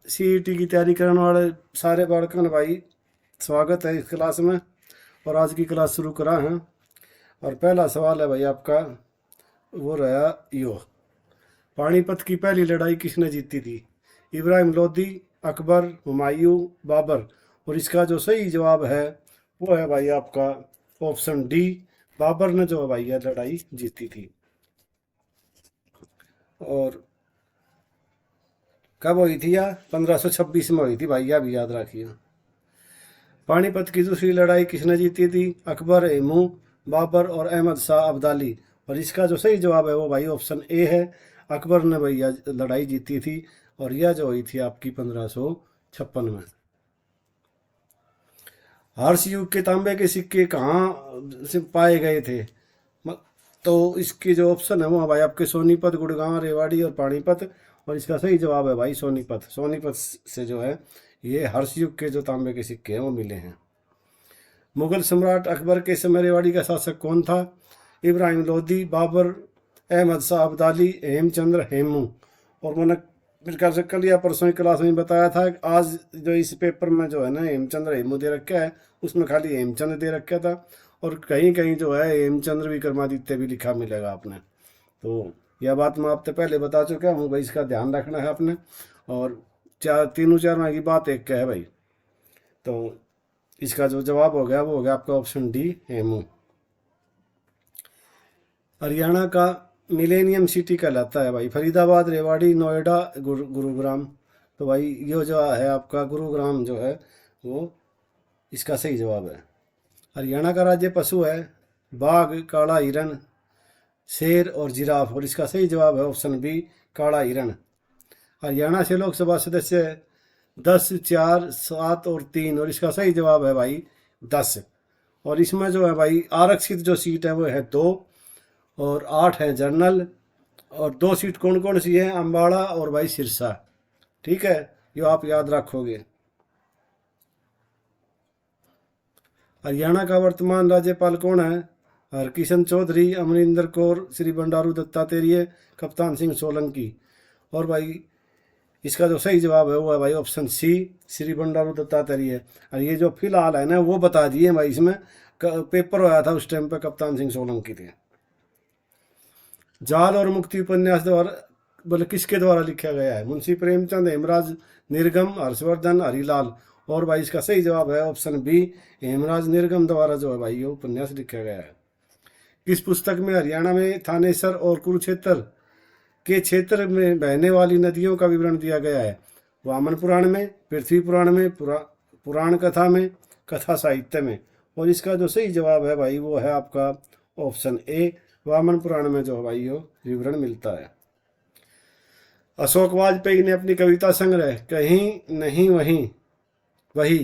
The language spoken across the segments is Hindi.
सीईटी की तैयारी करने वाले सारे बालकों ने भाई स्वागत है इस क्लास में। और आज की क्लास शुरू करा है। और पहला सवाल है भाई आपका, वो रहा यो, पानीपत की पहली लड़ाई किसने जीती थी? इब्राहिम लोदी, अकबर, हुमायूं, बाबर। और इसका जो सही जवाब है वो है भाई आपका ऑप्शन डी, बाबर ने जो है भाई यह लड़ाई जीती थी। और कब हुई थी यह? 1526 में हुई थी भाई, यह भी याद रखिए। पानीपत की दूसरी लड़ाई किसने जीती थी? अकबर, हेमू, बाबर और अहमद शाह अब्दाली। और इसका जो सही जवाब है वो भाई ऑप्शन ए है, अकबर ने भैया लड़ाई जीती थी। और यह जो हुई थी आपकी 1556 में। हर्ष युग के तांबे के सिक्के कहाँ से पाए गए थे? तो इसके जो ऑप्शन है वो है भाई आपके सोनीपत, गुड़गांव, रेवाड़ी और पानीपत। और इसका सही जवाब है भाई सोनीपत। सोनीपत से जो है ये हर्ष युग के जो तांबे के सिक्के हैं वो मिले हैं। मुगल सम्राट अकबर के समय रेवाड़ी का शासक कौन था? इब्राहिम लोदी, बाबर, अहमद शाह अब्दाली, हेमचंद्र, हेमू। और मैंने मेरे ख्याल से कल या परसों की क्लास में बताया था कि आज जो इस पेपर में जो है ना हेमचंद्र हेमू दे रखा है, उसमें खाली हेमचंद्र दे रखा था। और कहीं कहीं जो है हेमचंद्र विक्रमादित्य भी लिखा मिलेगा आपने। तो यह बात मैं आपसे पहले बता चुका हूँ भाई, इसका ध्यान रखना है आपने। और तीनों चार माह की बात एक का है भाई। तो इसका जो जवाब हो गया वो हो गया आपका ऑप्शन डी, हेमू। हरियाणा का मिलेनियम सिटी कहलाता है भाई फरीदाबाद, रेवाड़ी, नोएडा, गुरुग्राम। तो भाई ये जो है आपका गुरुग्राम जो है वो इसका सही जवाब है। हरियाणा का राज्य पशु है बाघ, काला हिरन, शेर और जिराफ। और इसका सही जवाब है ऑप्शन बी, काला हिरन। हरियाणा से लोकसभा सदस्य 10, 4, 7 और 3। और इसका सही जवाब है भाई 10। और इसमें जो है भाई आरक्षित जो सीट है वो है 2 और 8 है जनरल। और 2 सीट कौन कौन सी है? अम्बाड़ा और भाई सिरसा। ठीक है, ये आप याद रखोगे। हरियाणा का वर्तमान राज्यपाल कौन है? हरकिशन चौधरी, अमरिंदर कौर, श्री बंडारू दत्तात्रेय, कप्तान सिंह सोलंकी। और भाई इसका जो सही जवाब है वो है भाई ऑप्शन सी, श्री बंडारू दत्तात्रेय। और ये जो फिलहाल है ना वो बता दिए भाई, इसमें पेपर आया था उस टाइम पे कप्तान सिंह सोलंकी थे। जाल और मुक्ति उपन्यास द्वारा बोले किसके द्वारा लिखा गया है? मुंशी प्रेमचंद, हेमराज निर्गम, हर्षवर्धन, हरिलाल। और भाई इसका सही जवाब है ऑप्शन बी, हेमराज निर्गम द्वारा जो है भाई ये उपन्यास लिखा गया है। किस पुस्तक में हरियाणा में थानेसर और कुरुक्षेत्र के क्षेत्र में बहने वाली नदियों का विवरण दिया गया है? वामन पुराण में, पृथ्वी पुराण में, पुराण कथा में, कथा साहित्य में। और इसका जो सही जवाब है भाई वो है आपका ऑप्शन ए, वामन पुराण में जो है भाई ये विवरण मिलता है। अशोक वाजपेयी ने अपनी कविता संग्रह कहीं नहीं वहीं वही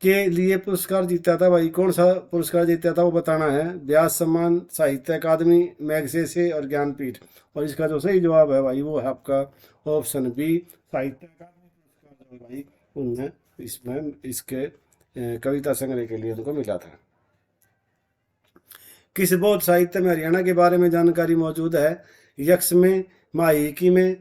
के लिए पुरस्कार जीता था भाई। कौन सा पुरस्कार जीता था वो बताना है। व्यास सम्मान, साहित्य अकादमी, मैगसेसे और ज्ञानपीठ। और इसका जो सही जवाब है भाई वो है आपका ऑप्शन बी, साहित्य अकादमी पुरस्कार जो है भाई उन्हें इसमें इसके कविता संग्रह के लिए उनको मिला था। किस बौद्ध साहित्य में हरियाणा के बारे में जानकारी मौजूद है? यक्ष में, माहिकी में,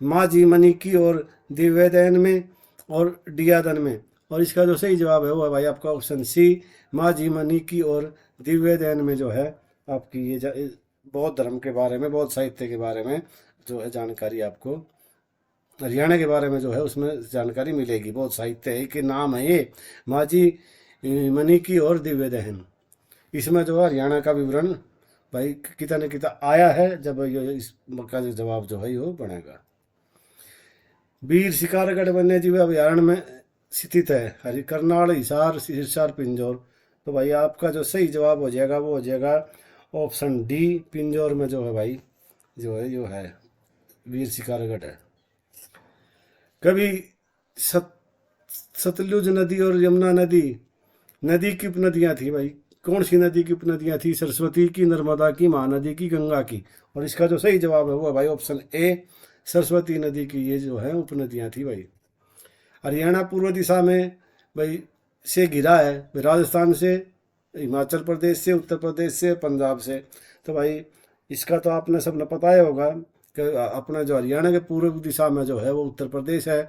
माझी मनिकी और दिव्यदयन में और डियादन में। और इसका जो सही जवाब है वो है भाई आपका ऑप्शन सी, माझी मनिकी और दिव्यदयन में जो है आपकी ये बौद्ध धर्म के बारे में, बौद्ध साहित्य के बारे में जो है जानकारी आपको हरियाणा के बारे में जो है उसमें जानकारी मिलेगी। बौद्ध साहित्य है कि नाम है ये, माझी मनिकी और दिव्यदहन। इसमें जो है हरियाणा का विवरण भाई कितना न कितना आया है जब ये इस का जो जवाब जो है वो बनेगा। वीर शिकारगढ़ वन्य जीव अभयारण्य में स्थित है? हरि करनाल, हिसार, सिरसार, पिंजौर। तो भाई आपका जो सही जवाब हो जाएगा वो हो जाएगा ऑप्शन डी, पिंजौर में जो है भाई जो है वीर शिकारगढ़ है। कभी सतलुज नदी और यमुना नदी नदी की उपनदियाँ थी भाई। कौन सी नदी की उपनदियाँ थी? सरस्वती की, नर्मदा की, महानदी की, गंगा की। और इसका जो सही जवाब है वो है भाई ऑप्शन ए, सरस्वती नदी की ये जो है उपनदियाँ थी भाई। हरियाणा पूर्व दिशा में भाई से घिरा है? राजस्थान से, हिमाचल प्रदेश से, उत्तर प्रदेश से, पंजाब से। तो भाई इसका तो आपने सबने पता ही होगा कि अपना जो हरियाणा के पूर्व दिशा में जो है वो उत्तर प्रदेश है।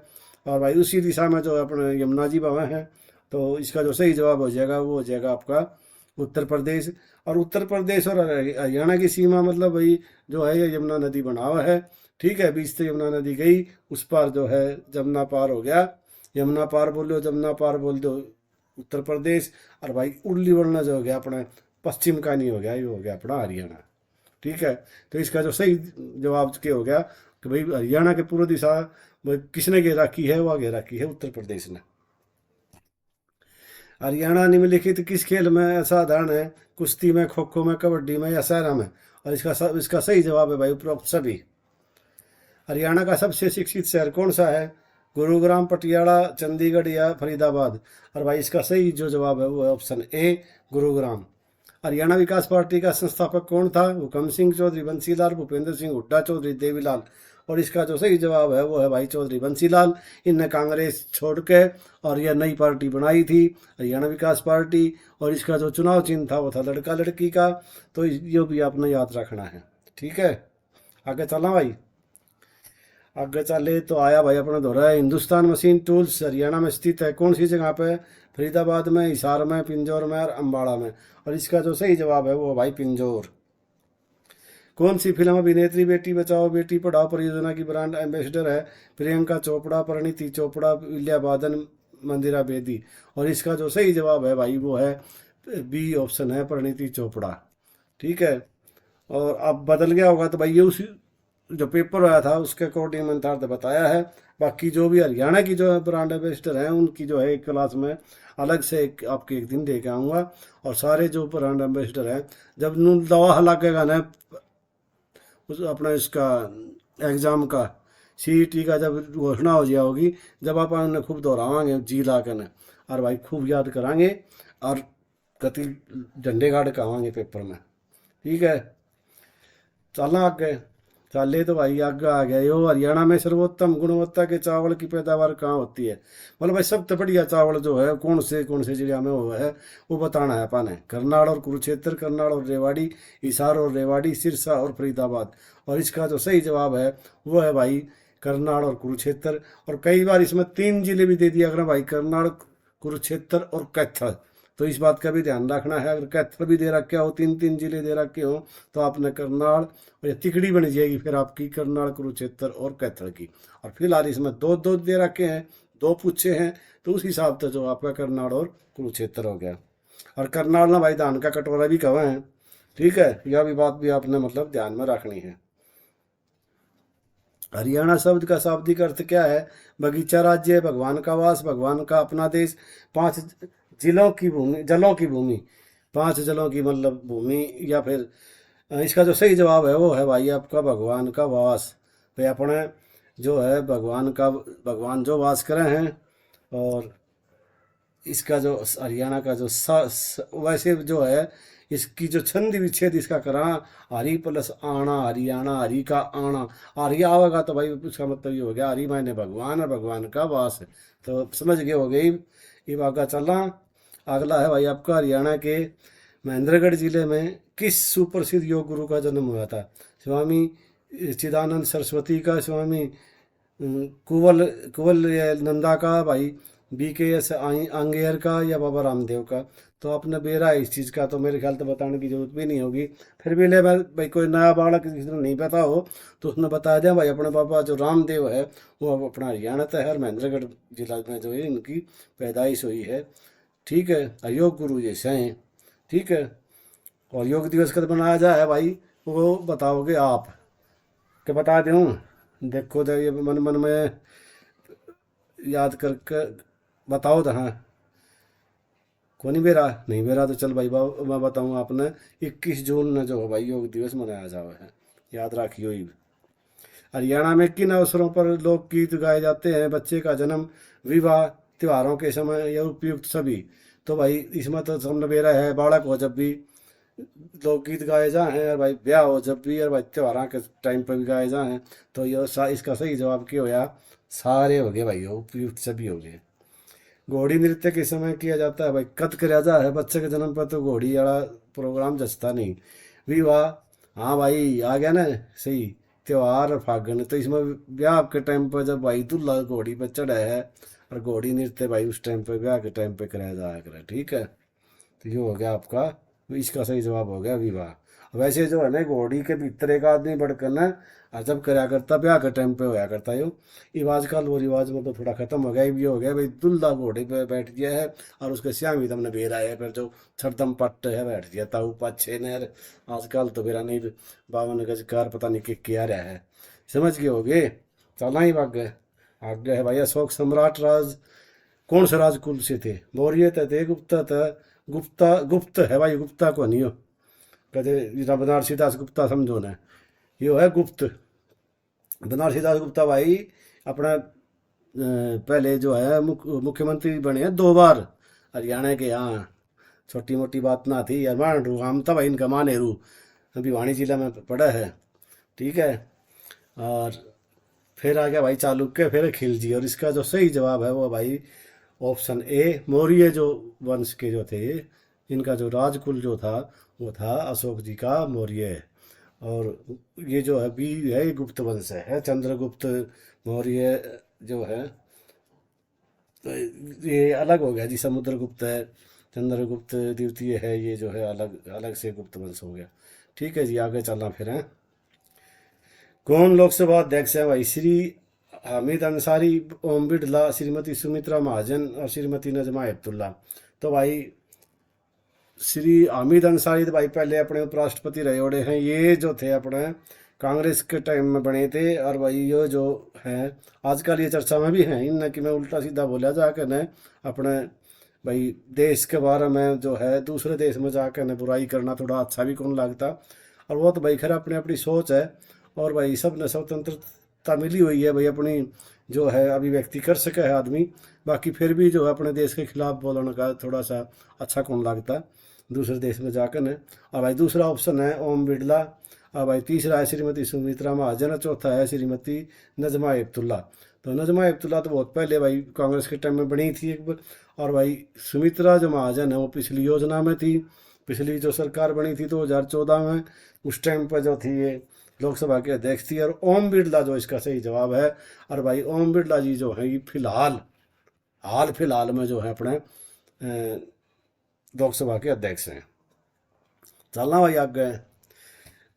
और भाई उसी दिशा में जो अपने यमुना जी बहे हैं। तो इसका जो सही जवाब हो जाएगा वो हो जाएगा आपका उत्तर प्रदेश। और उत्तर प्रदेश और हरियाणा की सीमा मतलब भाई जो है ये यमुना नदी बना हुआ है। ठीक है, बीच से यमुना नदी गई, उस पार जो है जमुना पार हो गया, यमुना पार बोल दो, जमुना पार बोल दो उत्तर प्रदेश। और भाई उर्ली वरना जो हो गया अपना पश्चिम का नहीं हो गया, ये हो गया अपना हरियाणा। ठीक है, तो इसका जो सही जवाब क्या हो गया कि भाई हरियाणा के पूर्व दिशा भाई किसने घेर रखी है, वह घेर रखी है उत्तर प्रदेश ने। हरियाणा निम्नलिखित किस खेल में असाधारण है? कुश्ती में, खो खो में, कबड्डी में या सैरा में? और इसका सही जवाब है भाई उपरोक्त सभी। हरियाणा का सबसे शिक्षित शहर कौन सा है? गुरुग्राम, पटियाला, चंडीगढ़ या फरीदाबाद? और भाई इसका सही जो जवाब है वो है option A, Gurugram. Haryana Vikas party का संस्थापक कौन था? हुकम सिंह चौधरी, बंसीलाल, भूपेंद्र सिंह हुड्डा, चौधरी देवीलाल? और इसका जो सही जवाब है वो है भाई चौधरी बंसीलाल। इनने कांग्रेस छोड़ के और यह नई पार्टी बनाई थी, हरियाणा विकास पार्टी। और इसका जो चुनाव चिन्ह था वो था लड़का लड़की का। तो ये भी आपने याद रखना है। ठीक है, आगे चला भाई। आगे चले तो आया भाई अपना दौरा है हिंदुस्तान मशीन टूल्स हरियाणा में स्थित है कौन सी जगह पे? फरीदाबाद में, हिसार में, पिंजौर में और अम्बाड़ा में? और इसका जो सही जवाब है वो भाई पिंजौर। कौन सी फिल्म अभिनेत्री बेटी बचाओ बेटी पढ़ाओ परियोजना की ब्रांड एम्बेसडर है? प्रियंका चोपड़ा, परिणीति चोपड़ा, विद्या बादन, मंदिरा बेदी? और इसका जो सही जवाब है भाई वो है बी ऑप्शन है, परिणीति चोपड़ा। ठीक है, और अब बदल गया होगा तो भाई ये उसी जो पेपर आया था उसके अकॉर्डिंग मैंने था बताया है। बाकी जो भी हरियाणा की जो है ब्रांड एम्बेसडर हैं उनकी जो है एक क्लास में अलग से आपके एक दिन दे के आऊँगा। और सारे जो ब्रांड एम्बेसडर हैं जब नून दवा लगेगा ना उस अपना इसका एग्ज़ाम का सीईटी का जब घोषणा हो जाए होगी, जब आप उन्हें खूब दोहरावांगे जी ला कर और भाई खूब याद कराएंगे और गति झंडे गाड़ के आवांगे पेपर में। ठीक है, चलना आगे। चले तो भाई आगे आ गया यो हरियाणा में सर्वोत्तम गुणवत्ता के चावल की पैदावार कहाँ होती है? मतलब भाई सबसे बढ़िया चावल जो है कौन से जिले में वो है वो बताना है अपन ने। करनाल और कुरुक्षेत्र, करनाल और रेवाड़ी, हिसार और रेवाड़ी, सिरसा और फरीदाबाद? और इसका जो सही जवाब है वो है भाई करनाल और कुरुक्षेत्र। और कई बार इसमें 3 जिले भी दे दिया अगर भाई, करनाल, कुरुक्षेत्र और कैथल। तो इस बात का भी ध्यान रखना है, अगर कैथल भी दे रखे हो, 3 जिले दे रखे हो तो आपने करनाल और ये तिकड़ी बन जाएगी फिर आपकी करनाल, कुरुक्षेत्र और कैथल की। और फिलहाल इसमें 2 दे रखे हैं, 2 पूछे हैं, तो उस हिसाब से जो आपका करनाल और कुरुक्षेत्र हो गया। और करनाल ना भाई धान का कटोरा भी कहा है। ठीक है, यह भी बात भी आपने मतलब ध्यान में रखनी है। हरियाणा शब्द का शाब्दिक अर्थ क्या है? बगीचा राज्य, भगवान का वास, भगवान का अपना देश, 5 जिलों की भूमि, जलों की भूमि, 5 जलों की मतलब भूमि, या फिर इसका जो सही जवाब है वो है भाई आपका भगवान का वास। भाई अपने जो है भगवान जो वास करे हैं। और इसका जो हरियाणा का जो वैसे जो है इसकी जो छंद विच्छेद इसका करा, हरी प्लस आना, हरियाणा, हरी का आना, हरी आवेगा तो भाई उसका मतलब ये हो गया हरी मायने भगवान और भगवान का वास है। तो समझ गए हो गई। ये आगा चलना। अगला है भाई आपका हरियाणा के महेंद्रगढ़ जिले में किस सुप्रसिद्ध योग गुरु का जन्म हुआ था? स्वामी चिदानंद सरस्वती का, स्वामी कुवल कुवल नंदा का, भाई BKS आंगेर का, या बाबा रामदेव का? तो आपने बेरा है इस चीज़ का, तो मेरे ख्याल तो बताने की जरूरत भी नहीं होगी। फिर भी ले भाई कोई नया बालक किसी ने नहीं पता हो तो उसने बता दिया भाई अपने बाबा जो रामदेव है वो अब अपना हरियाणा का है, महेंद्रगढ़ जिला में जो है इनकी पैदाइश हुई है। ठीक है, योग गुरु जैसे हैं। ठीक है, और योग दिवस कब मनाया जाए भाई वो बताओगे आप क्या? बता दूँ? देखो तो ये मन मन में याद करके बताओ तो। हाँ, को नहीं बेरा नहीं बेरा तो चल भाई मैं बताऊँ आपने 21 जून न जो है भाई योग दिवस मनाया जावा है, याद रखियो ही। हरियाणा में किन अवसरों पर लोकगीत गाए जाते हैं? बच्चे का जन्म, विवाह, त्योहारों के समय या उपयुक्त सभी? तो भाई इसमें तो सामने बेरा है बालक हो जब भी लोकगीत गाए जाए, और भाई ब्याह हो जब भी, और भाई त्योहार के टाइम पर भी गाए जाए। तो ये इसका सही जवाब क्या होया? सारे हो गए भाई, उपयुक्त सभी हो गए। घोड़ी नृत्य किस समय किया जाता है? भाई कद कर जा है बच्चे के जन्म पर तो घोड़ी वाला प्रोग्राम जचता नहीं। विवाह, हाँ भाई आ गया ना सही। त्योहार फागण, तो इसमें ब्याह के टाइम पर जब भाई दूल्हा घोड़ी पे चढ़ा है और घोड़ी नृत्य भाई उस टाइम पे ब्याह के टाइम पे कराया जाया करे। ठीक है, तो ये हो गया आपका, इसका सही जवाब हो गया विवाह। वैसे जो है ना घोड़ी के भीतर एक आदमी बढ़कर ना और जब कराया करता ब्याह के टाइम पे होया करता यो। ये आजकल वो रिवाज में तो थोड़ा खत्म हो गया। ये भी हो गया भाई दूल्हा घोड़े पे बैठ गया है और उसके श्यामी तुमने बेरा है फिर जो छड़दम पट्ट है बैठ गया ताऊ पाछे ने। आजकल तो बेरा नहीं 52 गज कार पता नहीं क्या रहा है, समझ गए होगे। चलना ही आगे। आगे है भाई अशोक सम्राट राज कौन से राजकुल से थे? मौर्य थे, गुप्ता था। गुप्त है भाई, गुप्ता को नहीं हो कहते बनारसी दास गुप्ता समझो ना, यो है गुप्त। बनारसी दास गुप्ता भाई अपना पहले जो है मुख्यमंत्री बने हैं 2 बार हरियाणा के। यहाँ छोटी मोटी बात ना थी यार, मान रू हम तब इनका माने रू भिवानी जिला में पड़ा है। ठीक है, और फिर आ गया भाई चालुक्य, फिर खिलजी। और इसका जो सही जवाब है वो भाई ऑप्शन ए, मौर्य जो वंश के जो थे इनका जो राजकुल जो था वो था अशोक जी का मौर्य। और ये जो है बी है ये गुप्त वंश है, चंद्रगुप्त मौर्य जो है। तो ये अलग हो गया जी, समुद्रगुप्त है, चंद्रगुप्त द्वितीय है, ये जो है अलग अलग से गुप्त वंश हो गया। ठीक है जी, आगे चलना फिर है। कौन लोकसभा अध्यक्ष है भाई? श्री हामिद अंसारी, ओम बिड़ला, श्रीमती सुमित्रा महाजन और श्रीमती नजमा हेपतुल्ला। तो भाई श्री हामिद अंसारी तो भाई पहले अपने उपराष्ट्रपति रहे ओड़े हैं। ये जो थे अपने कांग्रेस के टाइम में बने थे। और भाई ये जो है आजकल ये चर्चा में भी हैं इन कि मैं उल्टा सीधा बोला जाकर न अपने भाई देश के बारे में जो है दूसरे देश में जाकर न बुराई करना थोड़ा अच्छा भी कौन लगता। और वो तो भाई खैर अपनी अपनी सोच है। और भाई सब ने स्वतंत्रता मिली हुई है भाई, अपनी जो है अभिव्यक्ति कर सके है आदमी। बाकी फिर भी जो है अपने देश के खिलाफ बोलने का थोड़ा सा अच्छा कौन लगता दूसरे देश में जाकर न। और भाई दूसरा ऑप्शन है ओम बिड़ला। और भाई तीसरा है श्रीमती सुमित्रा महाजन। चौथा है श्रीमती नजमा हेपतुल्ला। तो नजमा हेपतुल्ला तो बहुत पहले भाई कांग्रेस के टाइम में बनी थी एक बार। और भाई सुमित्रा जो महाजन है वो पिछली योजना में थी, पिछली जो सरकार बनी थी 2014 में, उस टाइम पर जो थी ये लोकसभा के अध्यक्ष थी। और ओम बिड़ला जो इसका सही जवाब है। और भाई ओम बिड़ला जी जो है ये हाल फिलहाल में जो है अपने लोकसभा के अध्यक्ष हैं। चलना भाई आगे।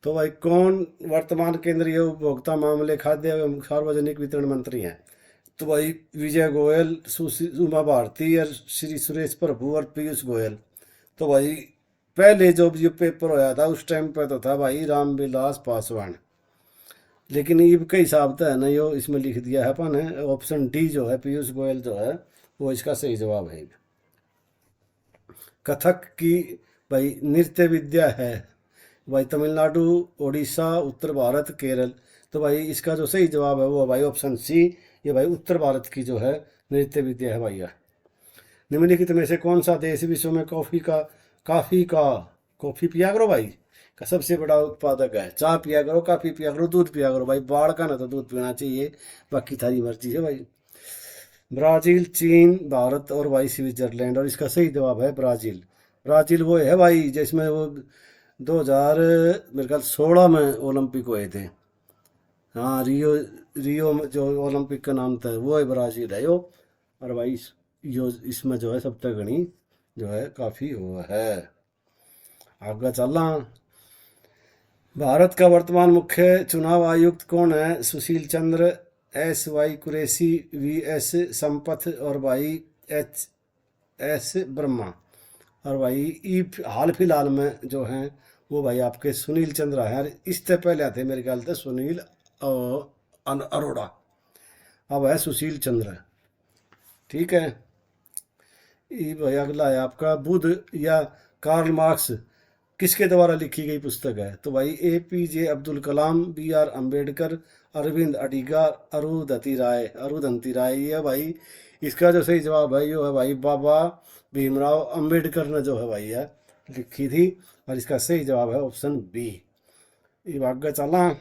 तो भाई कौन वर्तमान केंद्रीय उपभोक्ता मामले, खाद्य एवं सार्वजनिक वितरण मंत्री हैं? तो भाई विजय गोयल, उमा भारती और श्री सुरेश प्रभु और पीयूष गोयल। तो भाई पहले जो ये पेपर होया था उस टाइम पर तो था भाई रामविलास पासवान। लेकिन ये कई हिसाब तो है ना, यो इसमें लिख दिया है अपन है ऑप्शन डी जो है पीयूष गोयल जो है वो इसका सही जवाब है। कथक की भाई नृत्य विद्या है भाई तमिलनाडु, उड़ीसा, उत्तर भारत, केरल। तो भाई इसका जो सही जवाब है वो भाई ऑप्शन सी, ये भाई उत्तर भारत की जो है नृत्य विद्या है भैया। निम्नलिखित में से कौन सा देश विश्व में कॉफी पिया करो भाई का सबसे बड़ा उत्पादक है? चाय पिया करो, काफ़ी पिया करो, दूध पिया करो भाई। बाढ़ का ना तो दूध पीना चाहिए, बाकी थारी मर्जी है भाई। ब्राज़ील, चीन, भारत और भाई स्विट्जरलैंड। और इसका सही जवाब है ब्राज़ील। ब्राज़ील वो है भाई जिसमें वो 2000 मेरे ख्याल 16 में ओलंपिक हुए थे। हाँ, रियो में जो ओलंपिक का नाम था वो है ब्राज़ील है यो। और भाई यो इसमें जो है सबसे घनी जो है काफ़ी हुआ है। आगे चलना। भारत का वर्तमान मुख्य चुनाव आयुक्त कौन है? Sushil Chandra, S Y Quraishi, V S Sampath और भाई एच एस ब्रह्मा। और भाई हाल फिलहाल में जो हैं वो भाई आपके सुनील चंद्र हैं। इससे पहले थे मेरे ख्याल से सुनील अरोड़ा, अब है सुशील चंद्र। ठीक है, ये भाई अगला है आपका बुद्ध या कार्ल मार्क्स किसके द्वारा लिखी गई पुस्तक है? तो भाई APJ अब्दुल कलाम, BR अम्बेडकर, अरविंद अडिगा, अरुधंती राय। ये भाई इसका जो सही जवाब है यो है भाई बाबा भीमराव अम्बेडकर ने जो है भाई है लिखी थी। और इसका सही जवाब है ऑप्शन बी। ये आगे चला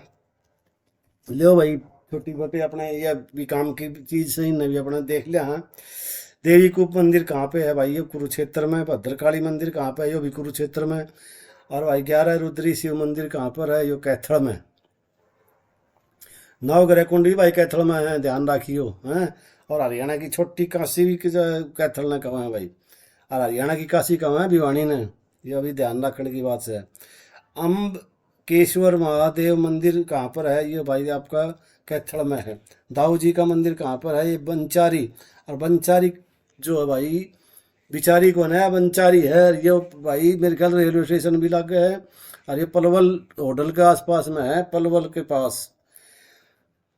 लो भाई, छोटी मोटी अपने ये भी काम की चीज सही ने भी अपने देख लिया। हाँ, देवी कूप मंदिर कहाँ पे है भाई? ये कुरुक्षेत्र में। भद्रकाली मंदिर कहाँ पे है? ये भी कुरुक्षेत्र में। और भाई 11 रुद्री शिव मंदिर कहाँ पर है? यो कैथल में। नवग्रह कुंड भी भाई कैथल में है, ध्यान रखियो हैं। और हरियाणा की छोटी काशी भी कैथल ने कहा है भाई, और हरियाणा की काशी कहाँ है, भिवानी ने। ये अभी ध्यान रखने की बात है। अम्बकेश्वर महादेव मंदिर कहाँ पर है, ये भाई आपका कैथल में है। दाऊ जी का मंदिर कहाँ पर है, ये बंचारी। और बंचारी जो है भाई, बिचारी कौन है, बंचारी है ये भाई, मेरे ख्याल रेलवे स्टेशन भी लग गया है। और ये पलवल होटल के आसपास में है, पलवल के पास।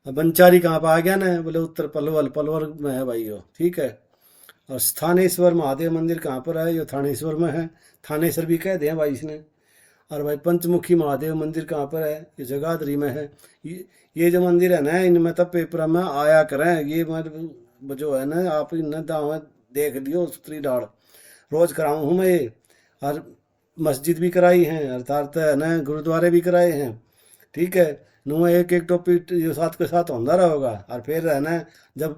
बंचारी कहाँ पर आ गया ना, बोले उत्तर पलवल, पलवल में है भाई वो, ठीक है। और थानेश्वर महादेव मंदिर कहाँ पर है, ये थानेश्वर में है। थानेश्वर भी कह दिया भाई इसने। और भाई पंचमुखी महादेव मंदिर कहाँ पर है, ये जगाधरी में है। ये जो मंदिर है ना, इनमें तब पेपर में आया करें, ये जो है ना, आप इन दाव देख लियो स्त्री डाल, रोज कराऊँ हूँ मैं ये। और मस्जिद भी कराई हैं, अर्थात है ना गुरुद्वारे भी कराए हैं, ठीक है। नुआ एक एक टॉपिक ये साथ के साथ होता रहेगा। और फिर है ना, जब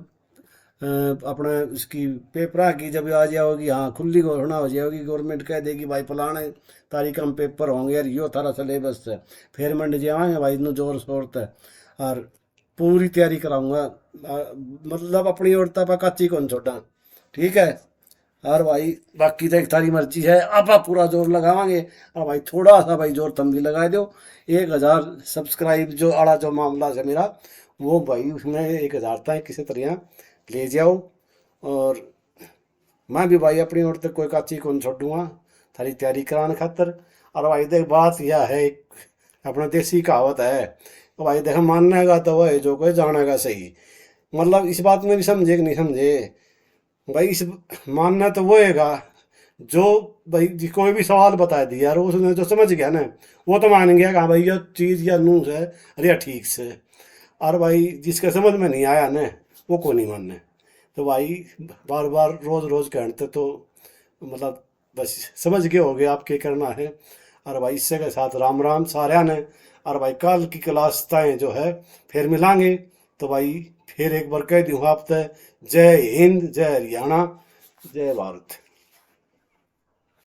अपने इसकी पेपरा की जब आ जाओगी, हाँ खुली घोषणा हो जाएगी, गवर्नमेंट कह देगी भाई फलाने तारीख हम पेपर होंगे यार, यो थारा सिलेबस है, फिर मंड जाएंगे भाई, इतनी जोर शोर है। और पूरी तैयारी कराऊंगा, मतलब अपनी ओर तक कच्ची कौन छोड़ा, ठीक है। और भाई बाकी तो एक थारी मर्जी है, अब आप पूरा जोर लगावांगे। और भाई थोड़ा सा भाई जोर तुम भी लगा दो, 1000 सब्सक्राइब जो आड़ा जो मामला है मेरा, वो भाई उसमें 1000 तक किसी तरह ले जाओ। और मैं भी भाई अपनी ओर तक कोई काची कौन छोड़ूंगा थारी तैयारी कराने खातर। और भाई देख बात यह है, एक अपना देसी कहावत है, तो भाई देख मानने का तो वह है जो कोई जानेगा सही। मतलब इस बात में भी समझे कि नहीं समझे भाई, इस मानना तो वो हैगा जो भाई कोई भी सवाल बता दिया यार, उसने जो समझ गया ना, वो तो मान गया कि हाँ भाई ये चीज़ या नूस है, अरे यार ठीक से। और भाई जिसके समझ में नहीं आया ना, वो को नहीं मानने। तो भाई बार बार रोज़ रोज़ कहते तो मतलब बस समझ के हो गया आपके करना है। और भाई इससे के साथ राम राम सारे ने। और भाई कल की क्लास तय जो है फिर मिलांगे। तो भाई फिर एक बार कह दूँ आप तय, जय हिंद, जय हरियाणा, जय भारत।